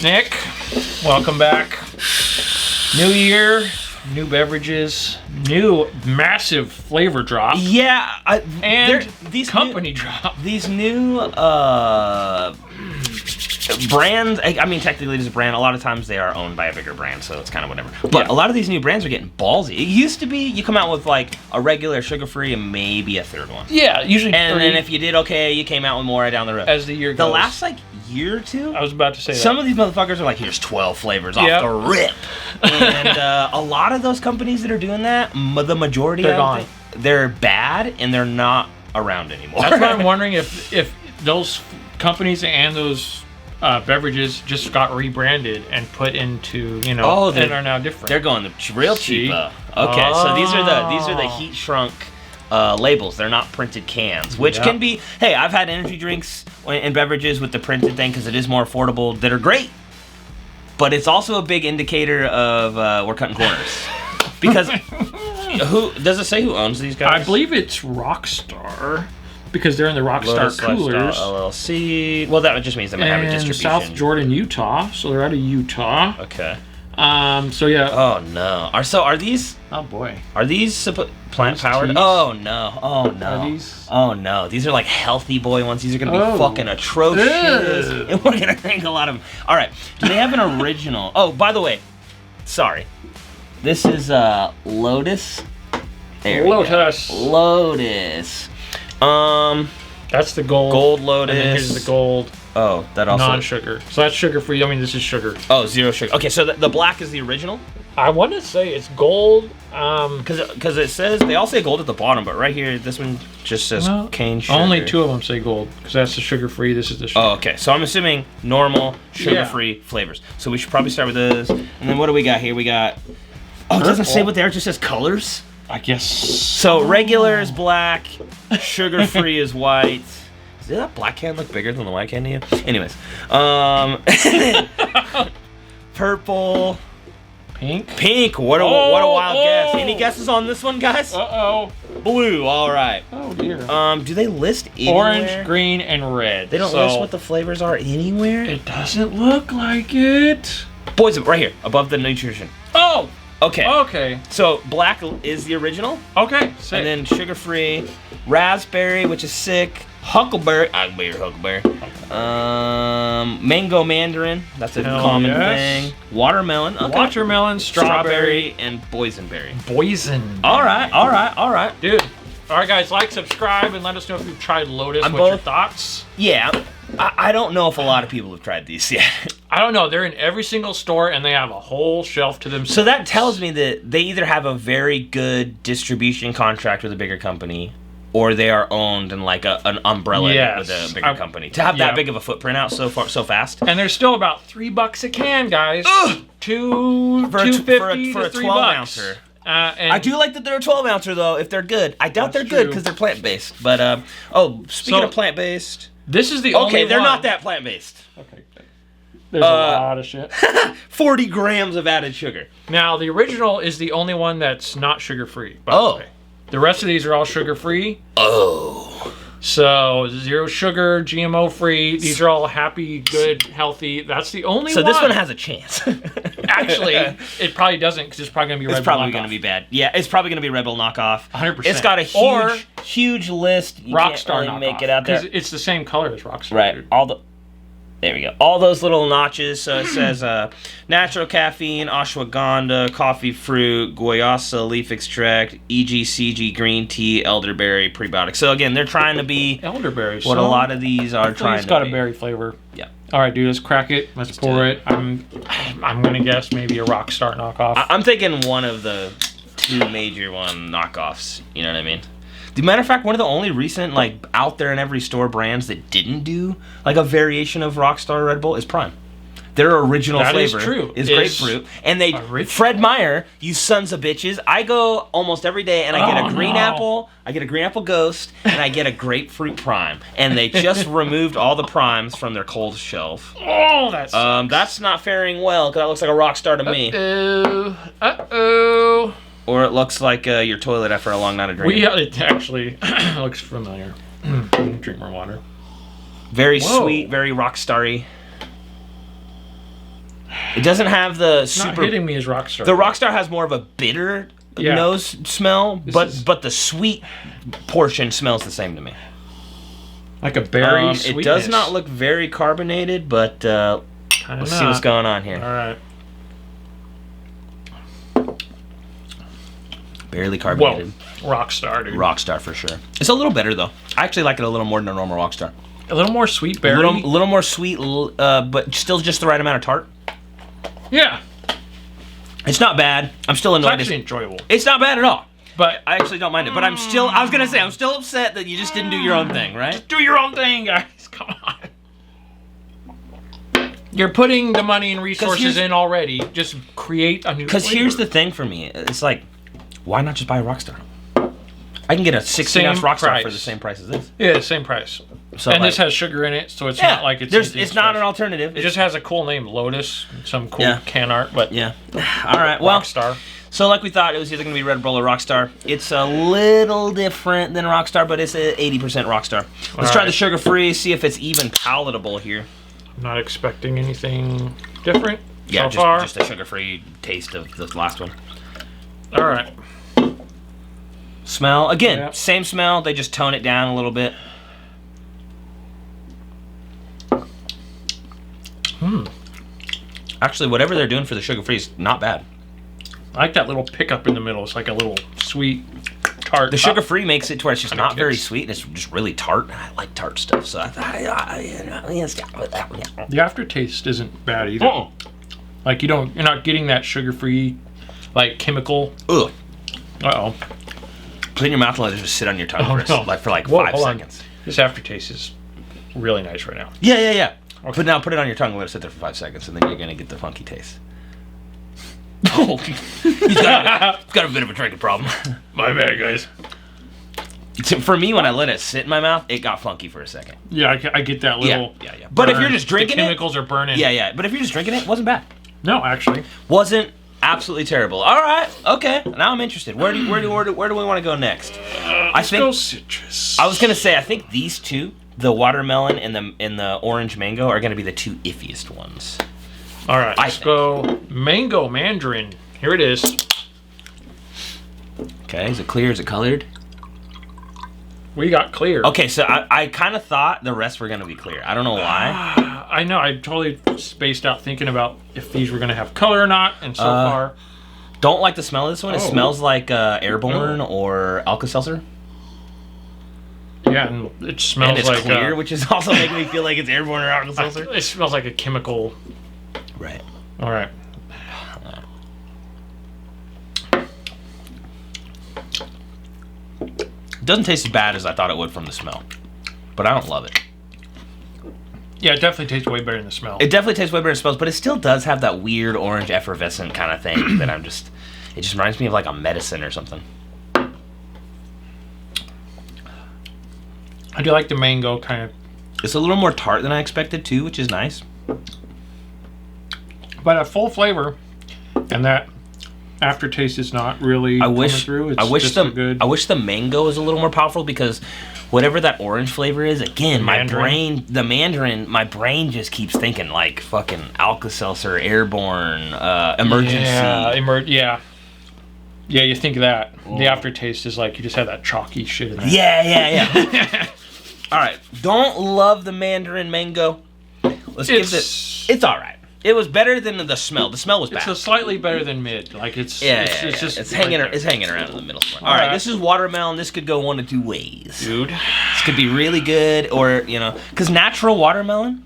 Nick, welcome back. New year, new beverages, new massive flavor drop. Yeah, and these company drop. These new brands, I mean, technically it's a brand. A lot of times they are owned by a bigger brand, so it's kind of whatever. But a lot of these new brands are getting ballsy. It used to be you come out with like a regular sugar-free and maybe a third one. Yeah, usually and three. then if you did okay, you came out with more down the road. As the year goes. The last like year or two, I was about to say some of these motherfuckers are like, here's 12 flavors off the rip. And a lot of those companies that are doing that, the majority they're of gone. them, they're bad and they're not around anymore. That's why I'm wondering if those companies and those beverages just got rebranded and put into, and are now different. They're going real cheap. Okay, so these are the heat shrunk labels. They're not printed cans, which can be. Hey, I've had energy drinks and beverages with the printed thing because it is more affordable. That are great, but it's also a big indicator of we're cutting corners because who does it say who owns these guys? I believe it's Rockstar. Because they're in the Rockstar Lotus coolers. LLC. Well, that just means they might have a distribution. South Jordan, Utah. So they're out of Utah. Okay. So yeah. Oh no. Are these? Oh boy. Are these plant powered? Teas? Oh no. Oh no. Are these? Oh no. These are like healthy boy ones. These are gonna be fucking atrocious. And we're gonna drink a lot of them. All right. Do they have an original? Oh, by the way, sorry. This is Lotus. There Lotus. We go. Lotus. That's the gold. Gold Lotus. And then here's the gold. Oh, that also non-sugar. So that's sugar-free. I mean, this is sugar. Oh, zero sugar. Okay, so the black is the original. I want to say it's gold. Because it says they all say gold at the bottom, but right here this one just says cane sugar. Only two of them say gold because that's the sugar-free. This is the sugar. Oh, okay. So I'm assuming normal sugar-free flavors. So we should probably start with this. And then what do we got here? We got. Oh, it doesn't say what they are. It just says colors. I guess. So regular is black, sugar-free is white. Does that black can look bigger than the white can to you? Anyways, purple, pink. What a wild guess. Any guesses on this one, guys? Blue. All right. Oh dear. Do they list anywhere? Orange, green, and red. They don't list what the flavors are anywhere. It doesn't look like it. Boys, right here above the nutrition. Oh. Okay. Okay. So black is the original. Okay. Sick. And then sugar-free, raspberry, which is sick. Huckleberry. I can be your huckleberry. Mango mandarin. That's a common thing. Watermelon. Okay. Watermelon, strawberry, and boysenberry. Boysenberry. All right. Dude. All right, guys. Like, subscribe, and let us know if you've tried Lotus. What's your thoughts? Yeah. I don't know if a lot of people have tried these yet. I don't know. They're in every single store, and they have a whole shelf to themselves. So that tells me that they either have a very good distribution contract with a bigger company, or they are owned in like an umbrella with a bigger company. To have that big of a footprint out so fast. And they're still about $3 a can, guys. $2.50 for a to $3. 12-ouncer. I do like that they're a 12-ouncer though. If they're good, I doubt they're good because they're plant-based. But speaking of plant-based, this is the only one. Okay, they're not that plant-based. Okay, good. There's a lot of shit. 40 grams of added sugar. Now the original is the only one that's not sugar-free. By the way. The rest of these are all sugar-free. Oh. So zero sugar, GMO-free. These are all happy, good, healthy. That's the only one. So this one has a chance. Actually, it probably doesn't because it's probably going to be Red Bull knockoff. It's probably going to be bad. Yeah, it's probably going to be Red Bull knockoff. 100%. It's got a huge list. You Rockstar can't really make it out there. It's the same color as Rockstar. Right. Dude. There we go. All those little notches. So it says natural caffeine, ashwagandha, coffee fruit, guayasa leaf extract, EGCG green tea, elderberry prebiotic. So again, they're trying to be elderberry. What a lot of these are trying to be. It's got a berry flavor. Yeah. All right, dude. Let's crack it. Let's pour it. I'm gonna guess maybe a Rockstar knockoff. I'm thinking one of the two major knockoffs. You know what I mean? The matter of fact, one of the only recent, out there in every store brands that didn't do, a variation of Rockstar Red Bull is Prime. Their original flavor is grapefruit. And Fred Meyer, you sons of bitches, I go almost every day and I get a green apple, I get a green apple Ghost, and I get a grapefruit Prime. And they just removed all the Primes from their cold shelf. Oh, that's not faring well, because that looks like a Rockstar to me. Uh-oh. Or it looks like your toilet after a long night of drinking. It actually looks familiar. Drink more water. Very sweet, very rock starry. It doesn't have the It's super. not hitting me as Rockstar. The Rockstar has more of a bitter nose smell, but the sweet portion smells the same to me. Like a berry sweetness. It does not look very carbonated, but let's see what's going on here. All right. Barely carbonated. Whoa. Rockstar, dude. Rockstar for sure. It's a little better though. I actually like it a little more than a normal Rockstar. A little more sweet berry. A little more sweet, but still just the right amount of tart. Yeah. It's not bad. I'm still annoyed. It's actually enjoyable. It's not bad at all. But I actually don't mind it. But I'm still upset that you just didn't do your own thing, right? Just do your own thing, guys. Come on. You're putting the money and resources in already. Just create a new Because flavor. here's the thing for me. It's like, why not just buy a Rockstar? I can get a 16-ounce Rockstar for the same price as this. Yeah, same price. So and this has sugar in it, so it's not like it's not an alternative. It just has a cool name, Lotus, some cool can art, but yeah. All right, well, Rockstar. So like we thought, it was either going to be Red Bull or Rockstar. It's a little different than Rockstar, but it's a 80% Rockstar. Let's try the sugar-free, see if it's even palatable here. I'm not expecting anything different so far. Just a sugar-free taste of the last one. All right. Smell, again, same smell. They just tone it down a little bit. Actually, whatever they're doing for the sugar-free is not bad. I like that little pickup in the middle. It's like a little sweet tart. The sugar-free makes it to where it's just not very sweet, and it's just really tart. I like tart stuff, so the aftertaste isn't bad either. Like you're not getting that sugar-free, like chemical. Ugh. Uh-oh. Put it in your mouth and let it just sit on your tongue for 5 seconds. This aftertaste is really nice right now. Yeah. Okay. But now put it on your tongue and let it sit there for 5 seconds, and then you're gonna get the funky taste. Oh, he's got a bit of a drinking problem. My bad, guys. For me, when I let it sit in my mouth, it got funky for a second. Yeah, I get that little. Yeah. But if you're just drinking the chemicals are burning. Yeah. But if you're just drinking it wasn't bad. No, actually, wasn't absolutely terrible. All right, okay. Now I'm interested. Where do we want to go next? Let's go citrus. I was gonna say I think these two, the watermelon and the orange mango, are gonna be the two iffiest ones. All right, let's go mango mandarin. Here it is. Okay, is it clear? Is it colored? We got clear. Okay, so I kind of thought the rest were gonna be clear. I don't know why. I know. I totally spaced out thinking about if these were gonna have color or not, and so far, don't like the smell of this one. It smells like Airborne or Alka-Seltzer. Yeah, and it smells and it's like clear, which is also making me feel like it's Airborne or Alka-Seltzer. It smells like a chemical. Right. All right. It doesn't taste as bad as I thought it would from the smell, but I don't love it. Yeah, it definitely tastes way better than the smell. It definitely tastes way better than it smells, but it still does have that weird orange effervescent kind of thing that it just reminds me of like a medicine or something. I do like the mango kind of. It's a little more tart than I expected too, which is nice. But a full flavor, and that aftertaste is not really coming through. It's I wish good. I wish the mango was a little more powerful, because whatever that orange flavor is, again, my brain just keeps thinking like fucking Alka-Seltzer, Airborne, Emergency. Yeah, you think of that. The aftertaste is like you just have that chalky shit in there. Yeah. All right, don't love the mandarin mango. Let's give this. It's all right. It was better than the smell. The smell was bad. It's slightly better than mid. Like it's just hanging around in the middle. All right, this is watermelon. This could go one of two ways, dude. This could be really good, or because natural watermelon,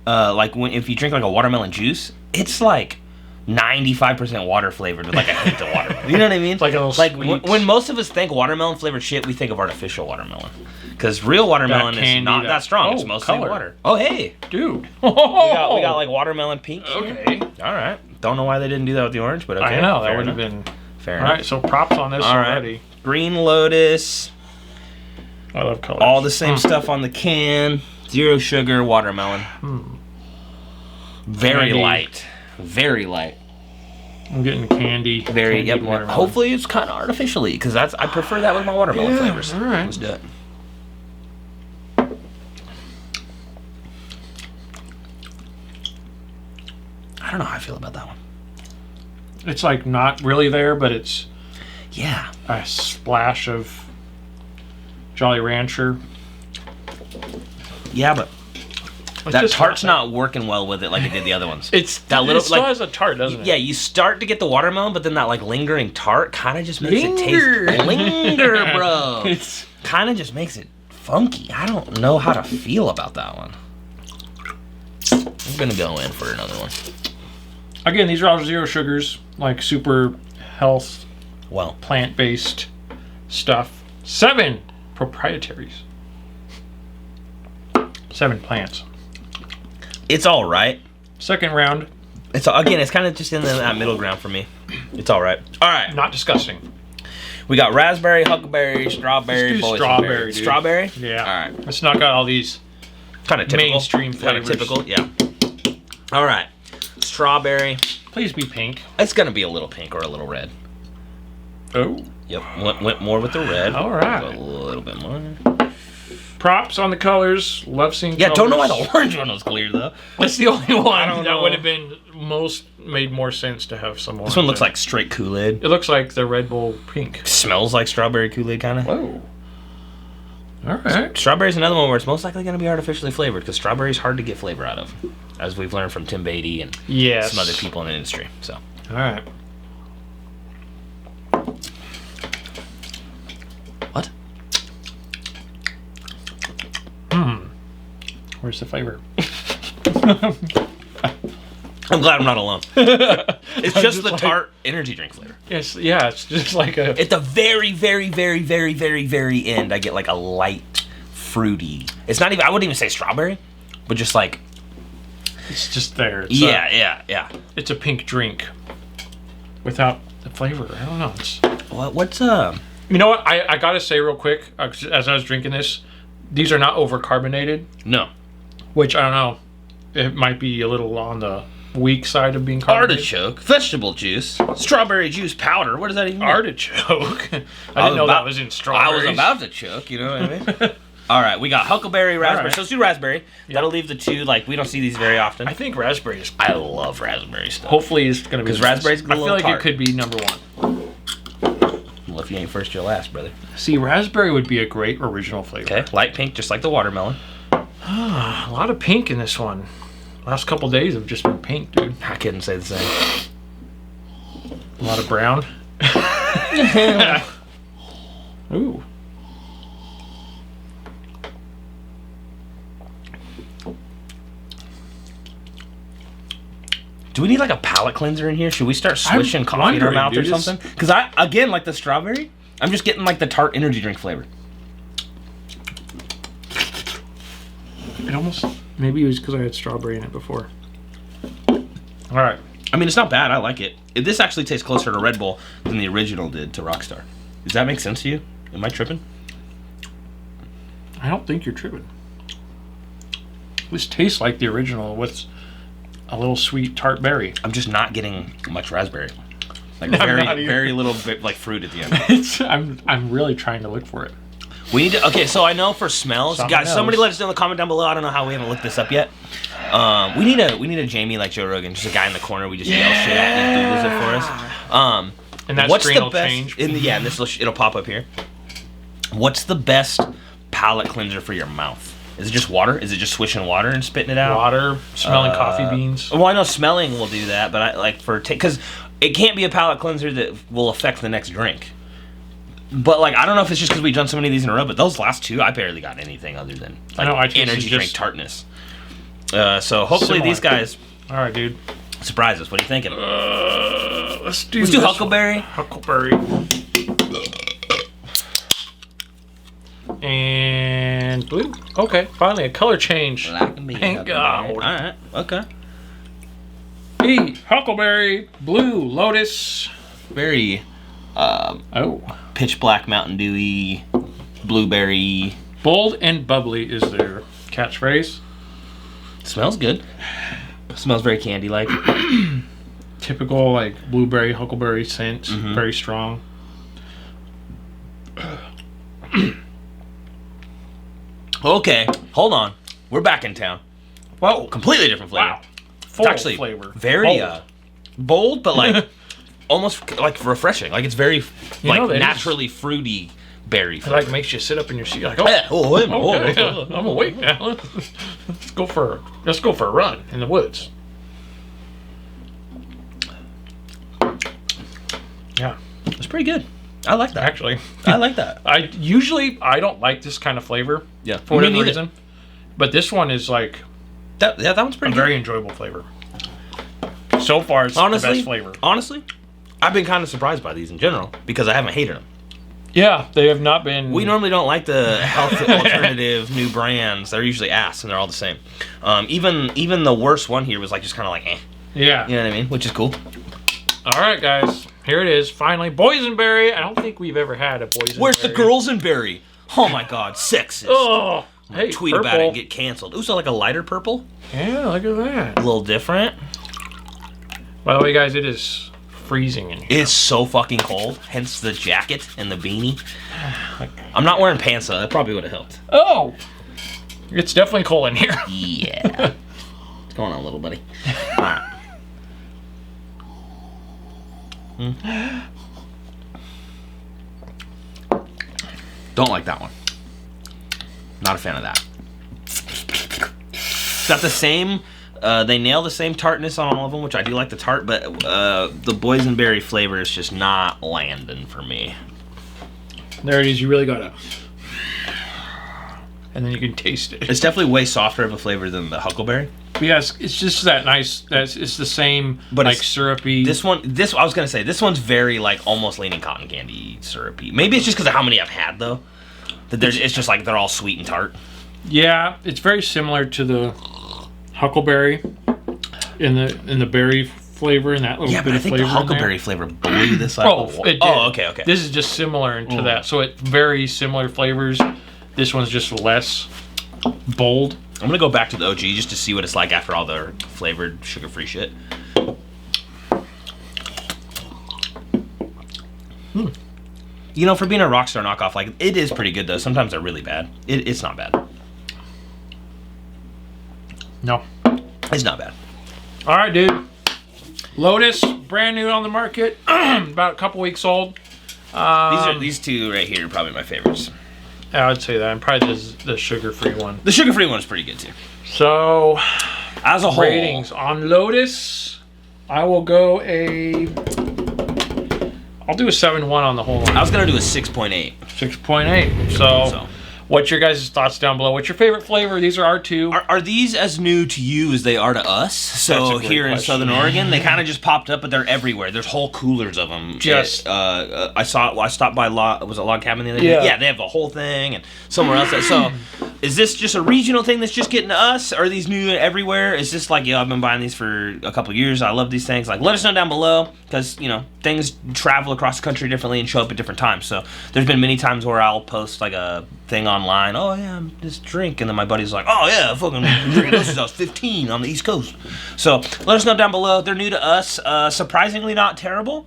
if you drink like a watermelon juice, it's like 95% water flavored with like a hint of watermelon. You know what I mean? It's like a little sweet. When most of us think watermelon flavored shit, we think of artificial watermelon. Because real watermelon is not that strong. It's mostly water. Oh, hey. Dude. we got like watermelon pink here. Okay. All right. Don't know why they didn't do that with the orange, but okay. I know. That would have been... Fair enough. All right, so props on this already. Right. Green Lotus. I love colors. All the same stuff on the can. 0 sugar, watermelon. Very light. Very light. I'm getting candy. Very, watermelon. Hopefully it's kind of artificially, because I prefer that with my watermelon flavors. All right. Let's do it. I don't know how I feel about that one. It's like not really there, but it's Yeah. a splash of Jolly Rancher. Yeah, but It's that just tart's not working well with it like it did the other ones. It's that little it still like has a tart, doesn't it? yeah, you start to get the watermelon, but then that like lingering tart kind of just makes it Linger. taste linger, bro. It's Kind of just makes it funky. I don't know how to feel about that one. I'm gonna go in for another one. again, these are all zero sugars, like super health, Well, plant-based stuff. 7 proprietaries. 7 plants. it's all right. Second round, It's again, it's kind of just in that middle ground for me. It's all right. All right, not disgusting. we got raspberry, huckleberry, strawberry, Let's do boysenberry. strawberry, dude. Strawberry. Yeah. All right. Let's knock out all these Kind of typical. mainstream Kind of flavors. typical. Yeah. All right. Strawberry. Please be pink. It's gonna be a little pink or a little red. Oh. Yep. Went more with the red. All right. A little bit more. Props on the colors. Love seeing Yeah. colors. Don't know why the orange one was clear though. That's the only one don't that know. would have been made more sense to have some orange. This one looks in. like straight Kool-Aid. It looks like the Red Bull pink. Smells like strawberry Kool-Aid kind of. Whoa. All right. Strawberry's another one where it's most likely going to be artificially flavored because strawberry's hard to get flavor out of, as we've learned from Tim Beatty and Yes. some other people in the industry. So, All right. what? Where's the flavor? I'm glad I'm not alone. It's just just the like- tart energy drink flavor. It's just like a. At the very, very, very, very, very, very end, I get like a light, fruity. It's not even. I wouldn't even say strawberry, but just like It's just there. It's yeah. it's a pink drink without the flavor. I don't know. It's. What's You know what? I gotta say real quick, as I was drinking this, these are not overcarbonated, No. which I don't know. It might be a little on the weak side of being carbonated. Artichoke, vegetable juice, strawberry juice powder. What does that even mean? Artichoke. I didn't know that was in I strawberries. was about to choke, you know what I mean? All right, we got huckleberry, raspberry. right. So let's do raspberry. That'll leave the two. Like, we don't see these very often. I think raspberry is. I love raspberry stuff. Hopefully, it's gonna be 'Cause raspberry's a I feel little like tart. it could be number 1. Well, if you ain't first, you'll last, brother. See, raspberry would be a great original flavor. Okay, light pink, just like the watermelon. A lot of pink in this one. Last couple days have just been pink, dude. I couldn't say the same. A lot of brown. Ooh. Do we need like a palate cleanser in here? Should we start swishing coffee in our wondering, mouth or dude. It's- something? Because again, like the strawberry, I'm just getting like the tart energy drink flavor. It almost. Maybe it was because I had strawberry in it before. All right. I mean, it's not bad. I like it. This actually tastes closer to Red Bull than the original did to Rockstar. Does that make sense to you? Am I tripping? I don't think you're tripping. This tastes like the original with a little sweet tart berry. I'm just not getting much raspberry. Like I'm very, not either. very little bit like fruit at the end. It's. I'm really trying to look for it. We need to. Okay, so I know for smells, Something guys. Somebody else. let us know in the comment down below. I don't know how we haven't looked this up yet. We need a Jamie like Joe Rogan, just a guy in the corner we just yell shit at and he Googles it for us. And that What's screen the will best? change. And this it'll pop up here. What's the best palate cleanser for your mouth? Is it just water? Is it just swishing water and spitting it out? Water, smelling coffee beans. Well, I know smelling will do that, but I like because it can't be a palate cleanser that will affect the next drink. But like I don't know if it's just because we've done so many of these in a row, but those last two I barely got anything other than like I tasted energy drink just tartness. So hopefully similar. these guys All right, dude. surprise us. What are you thinking? Let's do. Let's do this huckleberry. one. Huckleberry. And blue. Okay, finally a color change. Black and bean Thank huckleberry. God. All right. Okay. E. Huckleberry. Blue. Lotus. Very Oh. pitch black Mountain Dewy, blueberry. Bold and bubbly is their catchphrase. Smells good. Smells very candy like. Typical like blueberry, huckleberry scent. Mm-hmm. Very strong. Okay, hold on. We're back in town. Whoa. Completely different flavor. Wow. full It's actually flavor. very bold, but like almost like refreshing. Like it's very naturally fruity berry flavor. It like makes you sit up in your seat like, I'm awake now. Let's go for a run in the woods. Yeah, it's pretty good. I like that. Actually, I like that. I don't like this kind of flavor. Yeah, for whatever reason. But this one is like that one's pretty good. Very enjoyable flavor. So far, it's the best flavor. Honestly, I've been kind of surprised by these in general because I haven't hated them. Yeah, they have not been. We normally don't like the health alternative new brands. They're usually ass, and they're all the same. Even the worst one here was like just kind of like, eh. Yeah. You know what I mean? Which is cool. All right, guys. Here it is. Finally, boysenberry. I don't think we've ever had a boysenberry. Where's the girlsenberry? Oh my God, sexist. Oh. Hey, tweet purple. about it and get canceled. Ooh, so like a lighter purple? Yeah, look at that. A little different. By the way, guys, it is freezing in here. It's so fucking cold. Hence the jacket and the beanie. I'm not wearing pants though. That probably would have helped. Oh! It's definitely cold in here. Yeah. What's going on, little buddy? All right. Don't like that one. Not a fan of that. It's got the same. They nail the same tartness on all of them, which I do like the tart, but the boysenberry flavor is just not landing for me. There it is. You really gotta. And then you can taste it. It's definitely way softer of a flavor than the huckleberry. Yes, it's just that nice. It's the same, but like syrupy. I was gonna say this one's very like almost leaning cotton candy syrupy. Maybe it's just because of how many I've had though. That it's just like they're all sweet and tart. Yeah, it's very similar to the huckleberry in the berry flavor and that little bit of flavor. Yeah, but I think the huckleberry flavor blew this out. Okay. This is just similar to that. So it's very similar flavors. This one's just less bold. I'm gonna go back to the OG just to see what it's like after all the flavored sugar-free shit. You know, for being a Rockstar knockoff, like it is pretty good though. Sometimes they're really bad. It's not bad. No, it's not bad. All right, dude. Lotus, brand new on the market, about a couple weeks old. These two right here are probably my favorites. I would say that. And probably the sugar-free one. The sugar-free one is pretty good too. So, as a whole, ratings on Lotus, I will go I'll do a 7.1 on the whole line. I was gonna do a 6.8. 6.8. So, what's your guys' thoughts down below? What's your favorite flavor? These are our two. Are these as new to you as they are to us? So here in Southern Oregon, they kind of just popped up, but they're everywhere. There's whole coolers of them. Just I stopped by was it Log Cabin the other day? Yeah, they have a whole thing, and somewhere else. So is this just a regional thing that's just getting to us? Or are these new everywhere? Is this like, I've been buying these for a couple of years. I love these things. Like, let us know down below because things travel across the country differently and show up at different times. So there's been many times where I'll post like a thing online. Oh yeah, this drink, and then my buddy's like, oh yeah, fucking drinking this since I was 15 on the East Coast. So let us know down below. They're new to us. Surprisingly not terrible.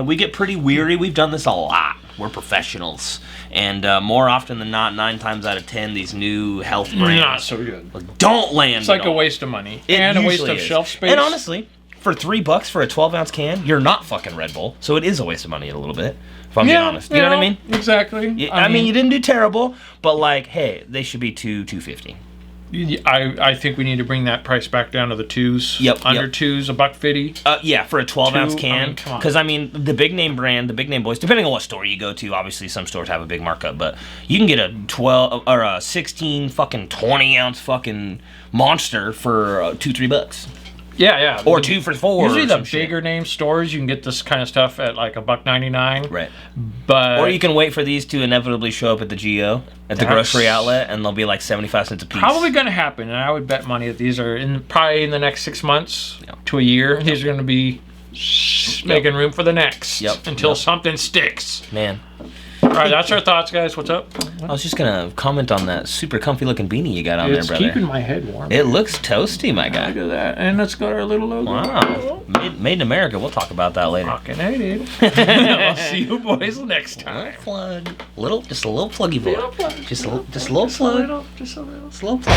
We get pretty weary. We've done this a lot. We're professionals, and more often than not, 9 times out of 10, these new health brands not so good. Don't land. It's like a waste of money and a waste of shelf space. And honestly, for $3 for a 12-ounce can, you're not fucking Red Bull, so it is a waste of money a little bit. If I'm being honest, you know what I mean? Exactly. I mean, you didn't do terrible, but like, hey, they should be $2.50. I think we need to bring that price back down to the twos. Yep. Under twos, $1.50. Yeah, for a 12-ounce can. Because the big name brand, the big name boys, depending on what store you go to, obviously some stores have a big markup, but you can get a 12 or a 16 fucking 20-ounce fucking monster for $2-3. Yeah. Or 2 for $4. Usually the bigger name stores, you can get this kind of stuff at like $1.99. Right. But or you can wait for these to inevitably show up at the GO, at the grocery outlet, and they'll be like 75 cents a piece. Probably going to happen, and I would bet money that these are probably in the next 6 months to a year. These are going to be making room for the next until something sticks. Man. All right, that's our thoughts, guys. What's up? I was just going to comment on that super comfy looking beanie you got on there, brother. It's keeping my head warm. It looks toasty, my guy. Look at that. And it's got our little logo. Wow. Made in America. We'll talk about that later. Fucking A, dude. I'll see you boys next time. Plug. Just a little pluggy boy. Just a little plug. Just a little. Slow plug.